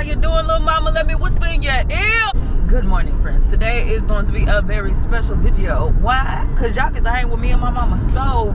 how you doing, little mama? Let me whisper in your ear. Good morning, friends. Today is going to be a very special video. Why? Because y'all get to hang with me and my mama. So,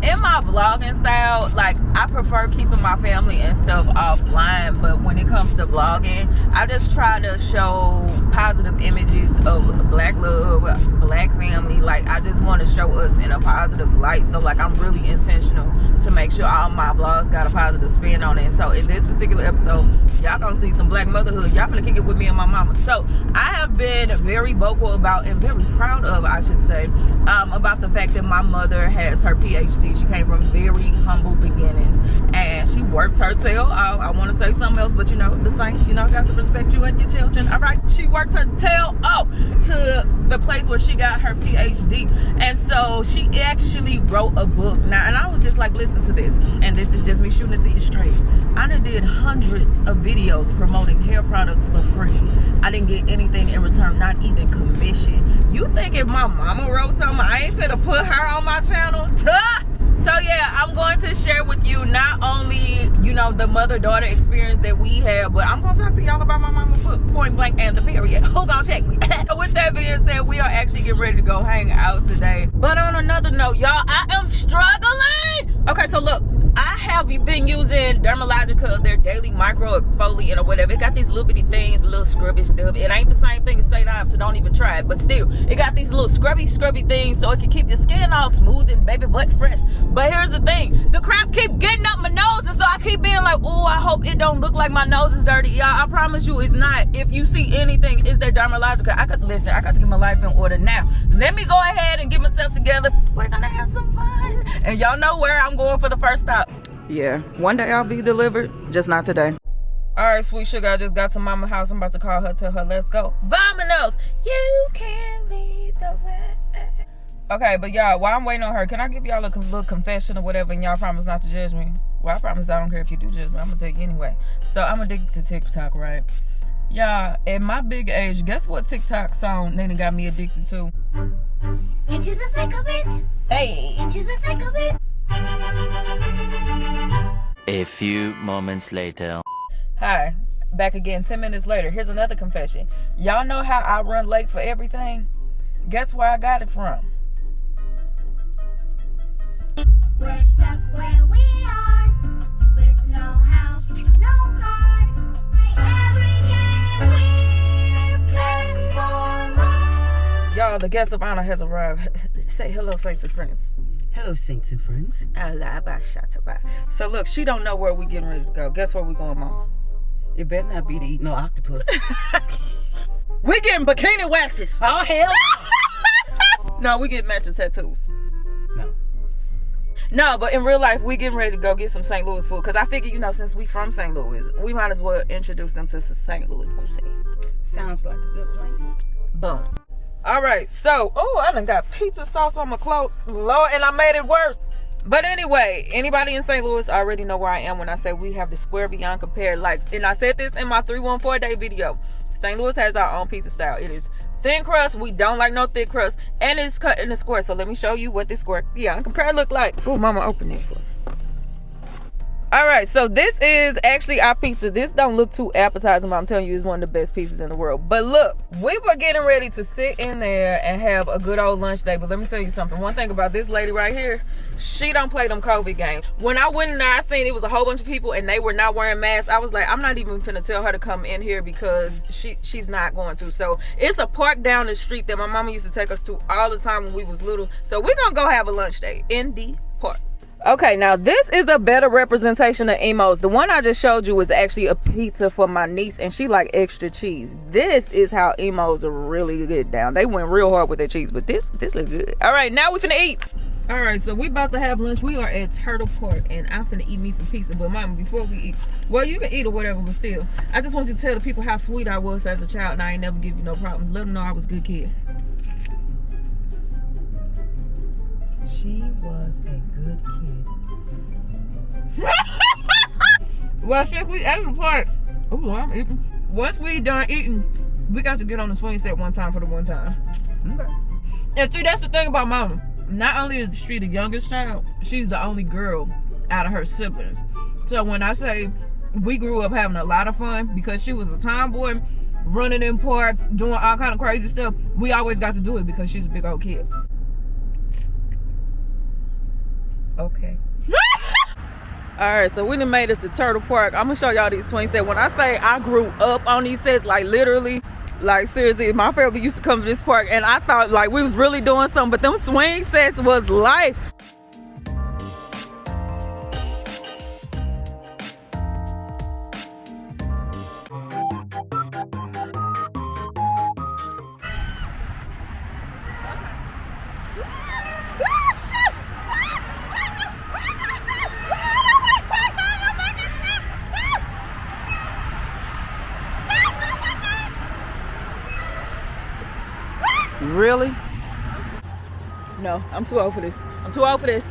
in my vlogging style, like, I prefer keeping my family and stuff offline. But when it comes to vlogging, I just try to show positive images of black love, black family. Like, I just want to show us in a positive light. So, like, I'm really intentional to make sure all my vlogs got a positive spin on it. And so, in this particular episode, y'all gonna see some black motherhood. Y'all gonna kick it with me and my mama. So, I have been very vocal about, and very proud of, I should say, about the fact that my mother has her Ph.D. She came from very humble beginnings, and she worked her tail off. I want to say something else, but you know, the saints, you know, got to respect you and your children. All right, she worked her tail off to the place where she got her Ph.D. And so she actually wrote a book. Now, and I was just like, listen to this, and this is just me shooting it to you straight. I done did hundreds of videos promoting hair products for free. I didn't get anything in return, not even commission. You think if my mama wrote something, I ain't finna put her on my channel? So yeah, I'm going to share with you not only, you know, the mother-daughter experience that we have, but I'm gonna talk to y'all about my Mommas Book, point blank and the period. Who gonna check me? With that being said, we are actually getting ready to go hang out today. But on another note, y'all, I am struggling. Okay, so look, I have been using Dermalogica, their daily micro exfoliant or whatever. It got these little bitty things, a little scrubby stuff. It ain't the same thing as St. Ives, so don't even try it. But still, it got these little scrubby things so it can keep your skin all smooth and baby butt fresh. But here's the thing, the crap keep getting up my nose, and so I keep being like, oh, I hope it don't look like my nose is dirty. Y'all, I promise you it's not. If you see anything, it's their Dermalogica. I got to get my life in order now. Let me go ahead and get myself together. We're gonna have some fun. And y'all know where I'm going for the first stop. Yeah, one day I'll be delivered, just not today. All right, sweet sugar, I just got to mama's house. I'm about to call her, tell her, let's go. Vamonos! You can't lead the way. Okay, but y'all, while I'm waiting on her, can I give y'all a little confession or whatever, and y'all promise not to judge me? Well, I promise I don't care if you do judge me. I'm gonna tell you anyway. So I'm addicted to TikTok, right? Y'all, at my big age, guess what TikTok song Nene got me addicted to? Into the thick of it. Hey! Into the thick of it. A few moments later. Hi, back again 10 minutes later. Here's another confession. Y'all know how I run late for everything? Guess where I got it from? We're stuck where we are, with no house, no car. Every day we're playing for more. Y'all, the guest of honor has arrived. Say hello, saints and friends. Hello, saints and friends. So look, she don't know where we getting ready to go. Guess where we going, Mom? It better not be to eat no octopus. We getting bikini waxes. Oh, hell no, we getting matching tattoos. no. No, but in real life, we getting ready to go get some St. Louis food. Because I figure, you know, since we from St. Louis, we might as well introduce them to some St. Louis cuisine. Sounds like a good plan. Boom. All right, so, oh, I done got pizza sauce on my clothes. Lord, and I made it worse. But anyway, anybody in St. Louis already know where I am when I say we have the square beyond compare likes. And I said this in my 314 day video. St. Louis has our own pizza style. It is thin crust. We don't like no thick crust. And it's cut in a square. So let me show you what this square beyond compare look like. Oh, mama, open it for me. All right, so this is actually our pizza. This don't look too appetizing, but I'm telling you, it's one of the best pizzas in the world. But look, we were getting ready to sit in there and have a good old lunch day. But let me tell you something. One thing about this lady right here, she don't play them COVID games. When I went in there, I seen it was a whole bunch of people and they were not wearing masks. I was like, I'm not even finna tell her to come in here because she's not going to. So it's a park down the street that my mama used to take us to all the time when we was little. So we're gonna go have a lunch day in the park. Okay, now this is a better representation of emos. The one I just showed you was actually a pizza for my niece, and she like extra cheese. This is how emos are really good down. They went real hard with their cheese, but this look good. All right, now we finna eat. All right, so we about to have lunch. We are at Turtle Park, and I'm finna eat me some pizza. But mama, before we eat, well, you can eat or whatever, but still, I just want you to tell the people how sweet I was as a child, and I ain't never give you no problems. Let them know I was a good kid. She was a good kid. Well, since we ate the park, oh, I'm eating. Once we done eating, we got to get on the swing set one time for the one time. Okay. And see, that's the thing about mama. Not only is she the youngest child, she's the only girl out of her siblings. So when I say we grew up having a lot of fun because she was a tomboy, running in parks, doing all kind of crazy stuff. We always got to do it because she's a big old kid. Okay. All right, so we done made it to Turtle Park. I'm gonna show y'all these swing sets. When I say I grew up on these sets, like literally, like seriously, my family used to come to this park and I thought like we was really doing something, but them swing sets was life. Really? No, I'm too old for this. I'm too old for this.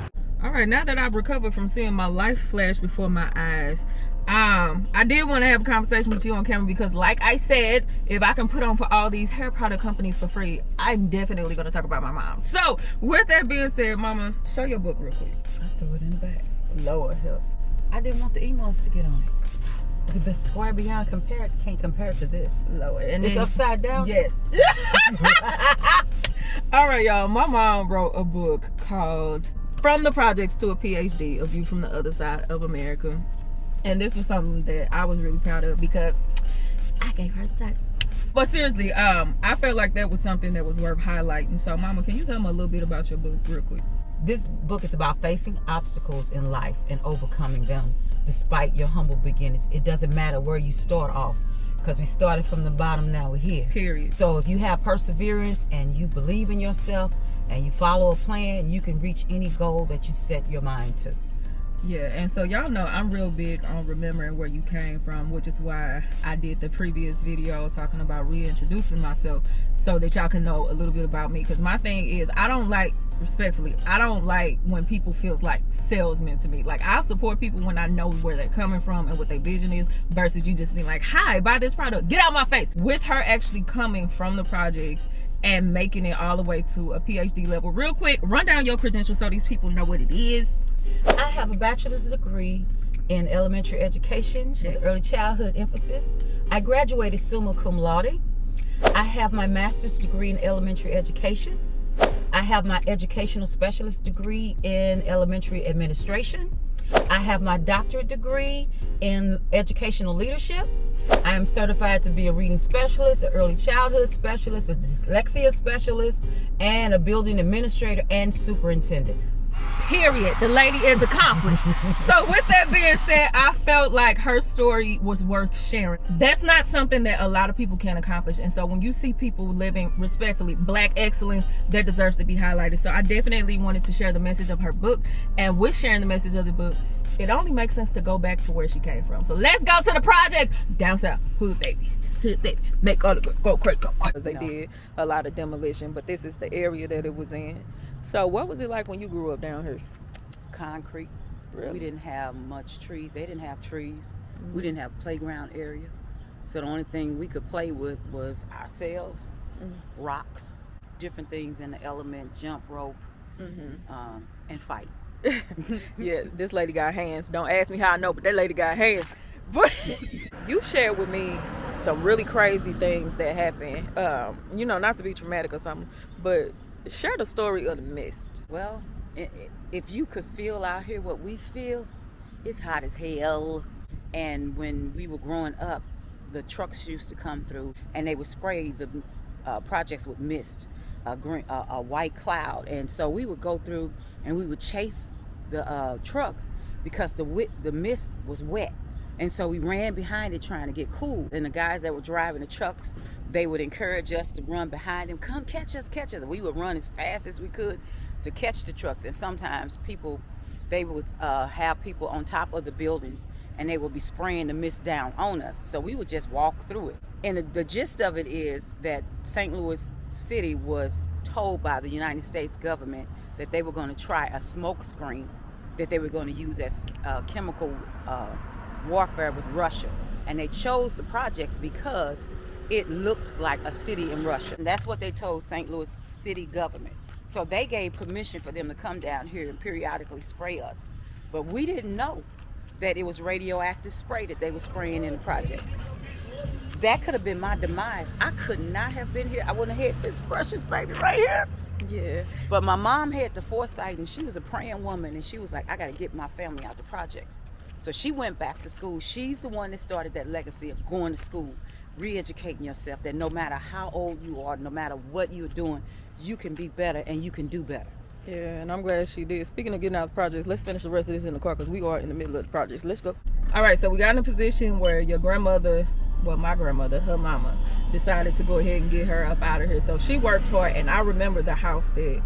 All right, now that I've recovered from seeing my life flash before my eyes, I did want to have a conversation with you on camera because like I said, if I can put on for all these hair product companies for free, I'm definitely going to talk about my mom. So with that being said, Mama, show your book real quick. I threw it in the back. Lord help. I didn't want the emos to get on it. The best square beyond compare can't compare to this. Lord. And It's then, upside down. yes. All right, y'all. My mom wrote a book called From the Projects to a Ph.D. A View from the Other Side of America. And this was something that I was really proud of because I gave her the title. But seriously, I felt like that was something that was worth highlighting. So, Mama, can you tell me a little bit about your book real quick? This book is about facing obstacles in life and overcoming them despite your humble beginnings. It doesn't matter where you start off because we started from the bottom, now we're here. Period. So if you have perseverance and you believe in yourself and you follow a plan, you can reach any goal that you set your mind to. Yeah, and so y'all know I'm real big on remembering where you came from, which is why I did the previous video talking about reintroducing myself so that y'all can know a little bit about me. Because my thing is, I don't like, respectfully, I don't like when people feels like salesmen to me. Like, I'll support people when I know where they're coming from and what their vision is versus you just being like, hi, buy this product, get out my face. With her actually coming from the projects and making it all the way to a PhD level. Real quick, run down your credentials so these people know what it is. I have a bachelor's degree in elementary education with early childhood emphasis. I graduated summa cum laude. I have my master's degree in elementary education. I have my educational specialist degree in elementary administration. I have my doctorate degree in educational leadership. I am certified to be a reading specialist, an early childhood specialist, a dyslexia specialist, and a building administrator and superintendent. Period. The lady is accomplished. So with that being said, I felt like her story was worth sharing. That's not something that a lot of people can accomplish. And so when you see people living respectfully Black excellence, that deserves to be highlighted. So I definitely wanted to share the message of her book. And with sharing the message of the book, it only makes sense to go back to where she came from. So let's go to the project. Down south. Hood baby. Hood baby. Make all the go crazy. Go crazy. They did a lot of demolition, but this is the area that it was in. So what was it like when you grew up down here? Concrete. Really? We didn't have much trees. They didn't have trees. We didn't have a playground area. So the only thing we could play with was ourselves, rocks, different things in the element, jump rope, and fight. Yeah, this lady got hands. Don't ask me how I know, but that lady got hands. But you shared with me some really crazy things that happened. You know, not to be traumatic or something, but share the story of the mist. Well, if you could feel out here what we feel, it's hot as hell. And when we were growing up, the trucks used to come through and they would spray the projects with mist, a white cloud. And so we would go through and we would chase the trucks because the mist was wet. And so we ran behind it trying to get cool. And the guys that were driving the trucks, they would encourage us to run behind them. Come catch us, catch us. And we would run as fast as we could to catch the trucks. And sometimes they would have people on top of the buildings and they would be spraying the mist down on us. So we would just walk through it. And the gist of it is that St. Louis City was told by the United States government that they were going to try a smoke screen that they were going to use as chemical warfare with Russia. And they chose the projects because it looked like a city in Russia. And that's what they told St. Louis City government. So they gave permission for them to come down here and periodically spray us. But we didn't know that it was radioactive spray that they were spraying in the projects. That could have been my demise. I could not have been here. I wouldn't have had this precious baby right here. Yeah. But my mom had the foresight, and she was a praying woman, and she was like, I got to get my family out the projects. So she went back to school. She's the one that started that legacy of going to school, re-educating yourself, that no matter how old you are, no matter what you're doing, you can be better and you can do better. Yeah, and I'm glad she did. Speaking of getting out of the projects, let's finish the rest of this in the car because we are in the middle of the projects. Let's go. All right, so we got in a position where your grandmother, well, my grandmother, her mama, decided to go ahead and get her up out of here. So she worked hard, and I remember the house that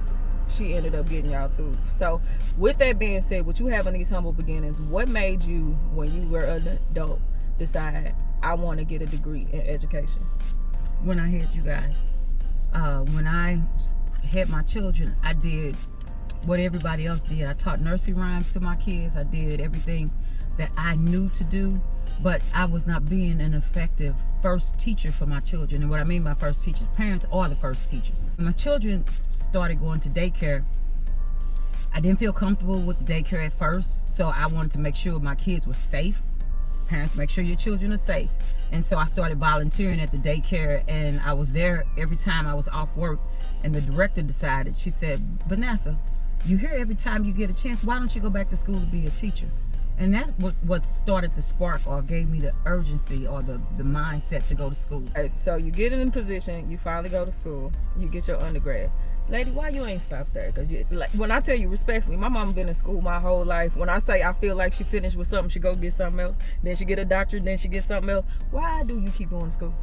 she ended up getting y'all to. So with that being said, with you having these humble beginnings, what made you, when you were an adult, decide I want to get a degree in education? When I had you guys, when I had my children, I did what everybody else did. I taught nursery rhymes to my kids. I did everything that I knew to do, but I was not being an effective first teacher for my children. And what I mean by first teachers, parents are the first teachers. When my children started going to daycare, I didn't feel comfortable with the daycare at first, so I wanted to make sure my kids were safe. Parents, make sure your children are safe. And so I started volunteering at the daycare, and I was there every time I was off work. And the director decided, she said, Vanessa, you here every time you get a chance, why don't you go back to school to be a teacher? And that's what started the spark, or gave me the urgency or the mindset to go to school. All right, so you get in a position, you finally go to school, you get your undergrad. Lady, why you ain't stopped there? Because like, when I tell you respectfully, my mom been in school my whole life. When I say I feel like she finished with something, she go get something else. Then she get a doctorate, then she get something else. Why do you keep going to school?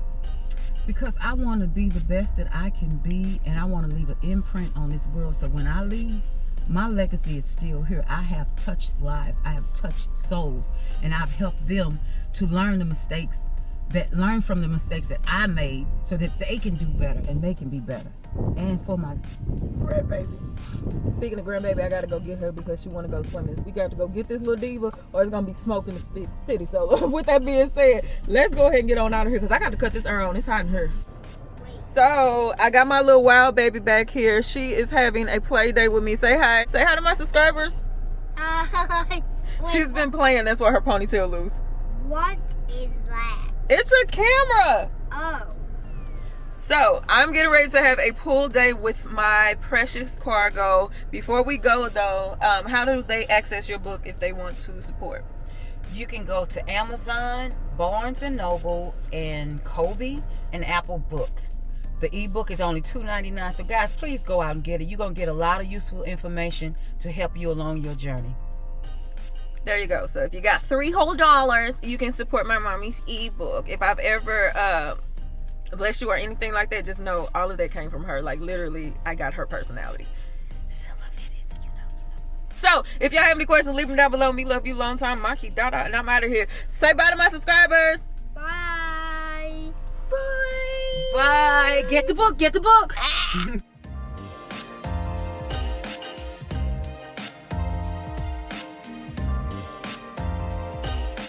Because I want to be the best that I can be, and I want to leave an imprint on this world. So when I leave, my legacy is still here. I have touched lives, I have touched souls, and I've helped them to learn from the mistakes that I made, so that they can do better and they can be better. And for my grandbaby. Speaking of grandbaby, I gotta go get her because she wanna go swimming. We got to go get this little diva, or it's gonna be smoke in the city. So with that being said, let's go ahead and get on out of here because I got to cut this air on. It's hot in here. So I got my little wild baby back here. She is having a play day with me. Say hi. Say hi to my subscribers. Wait, She's been playing. That's why her ponytail loose. what is that? It's a camera. Oh. So I'm getting ready to have a pool day with my precious cargo. Before we go though, how do they access your book if they want to support? You can go to Amazon, Barnes & Noble, and Kobe, and Apple Books. The ebook is only $2.99. So guys, please go out and get it. You're going to get a lot of useful information to help you along your journey. There you go. So if you got $3 whole, you can support my mommy's ebook. If I've ever blessed you or anything like that, just know all of that came from her. Like literally, I got her personality. Some of it is, you know. So if y'all have any questions, leave them down below. Me love you long time, Maki Dada, and I'm out of here. Say bye to my subscribers. Bye. Bye. Bye. Get the book. Get the book.